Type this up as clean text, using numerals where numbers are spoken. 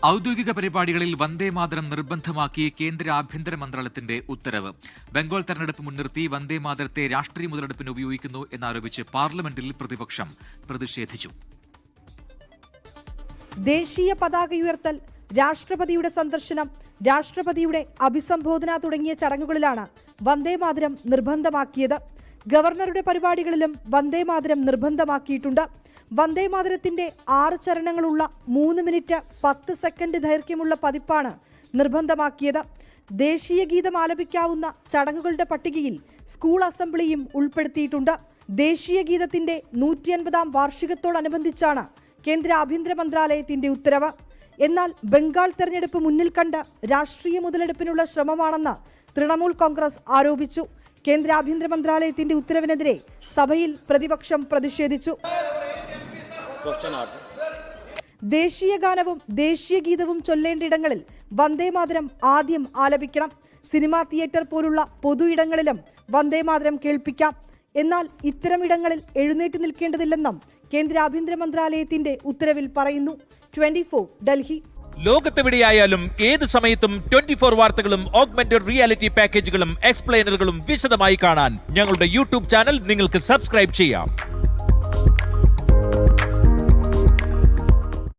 ഔദ്യോഗിക പരിപാടികളിൽ വന്ദേമാതരം നിർബന്ധമാക്കി കേന്ദ്ര ആഭ്യന്തര മന്ത്രാലയത്തിന്റെ ഉത്തരവ്. ബംഗാൾ തെരഞ്ഞെടുപ്പ് മുൻനിർത്തി വന്ദേമാതരത്തെ രാഷ്ട്രീയ മുതലെടുപ്പിന് ഉപയോഗിക്കുന്നു എന്നാരോപിച്ച് പാർലമെന്റിൽ പ്രതിപക്ഷം പ്രതിഷേധിച്ചു. ദേശീയ പതാക ഉയർത്തൽ, രാഷ്ട്രപതിയുടെ സന്ദർശനം, രാഷ്ട്രപതിയുടെ അഭിസംബോധന തുടങ്ങിയ ചടങ്ങുകളിലാണ് വന്ദേമാതരം നിർബന്ധമാക്കിയത്. ഗവർണറുടെ പരിപാടികളിലും വന്ദേമാതരം നിർബന്ധമാക്കിയിട്ടുണ്ട്. വന്ദേമാതരത്തിന്റെ 6 ചരണങ്ങളുള്ള 3 മിനിറ്റ് 10 സെക്കൻഡ് ദൈർഘ്യമുള്ള പതിപ്പാണ് നിർബന്ധമാക്കിയത്. ദേശീയ ഗീതം ആലപിക്കാവുന്ന ചടങ്ങുകളുടെ പട്ടികയിൽ സ്കൂൾ അസംബ്ലിയും ഉൾപ്പെടുത്തിയിട്ടുണ്ട്. ദേശീയ ഗീതത്തിന്റെ 150ാം വാർഷികത്തോടനുബന്ധിച്ചാണ് കേന്ദ്ര ആഭ്യന്തര മന്ത്രാലയത്തിന്റെ ഉത്തരവ്. എന്നാൽ ബംഗാൾ തെരഞ്ഞെടുപ്പ് മുന്നിൽ കണ്ട് രാഷ്ട്രീയ മുതലെടുപ്പിനുള്ള ശ്രമമാണെന്ന് തൃണമൂൽ കോൺഗ്രസ് ആരോപിച്ചു. കേന്ദ്ര ആഭ്യന്തര മന്ത്രാലയത്തിന്റെ ഉത്തരവിനെതിരെ സഭയിൽ പ്രതിപക്ഷം പ്രതിഷേധിച്ചു. ദേശീയ ഗാനവും ദേശീയ ഗീതവും ചൊല്ലേണ്ടിടങ്ങളിൽ വന്ദേമാതരം ആദ്യം ആലപിക്കണം. സിനിമാ തിയേറ്റർ പോലുള്ള പൊതു ഇടങ്ങളിലും വന്ദേമാതരം കേൾപ്പിക്കാം. എന്നാൽ ഇത്തരം ഇടങ്ങളിൽ എഴുന്നേറ്റ് നിൽക്കേണ്ടതില്ലെന്നും കേന്ദ്ര ആഭ്യന്തര മന്ത്രാലയത്തിന്റെ ഉത്തരവിൽ പറയുന്നു. 24 ഡൽഹി. ലോകത്തെവിടെയായാലും ഏത് സമയത്തും 24 വാർത്തകളും ഓഗ്മെന്റഡ് റിയാലിറ്റി പാക്കേജുകളും എക്സ്പ്ലെയിനറുകളും വിശദമായി കാണാൻ ഞങ്ങളുടെ യൂട്യൂബ് ചാനൽ നിങ്ങൾക്ക് സബ്സ്ക്രൈബ് ചെയ്യാം.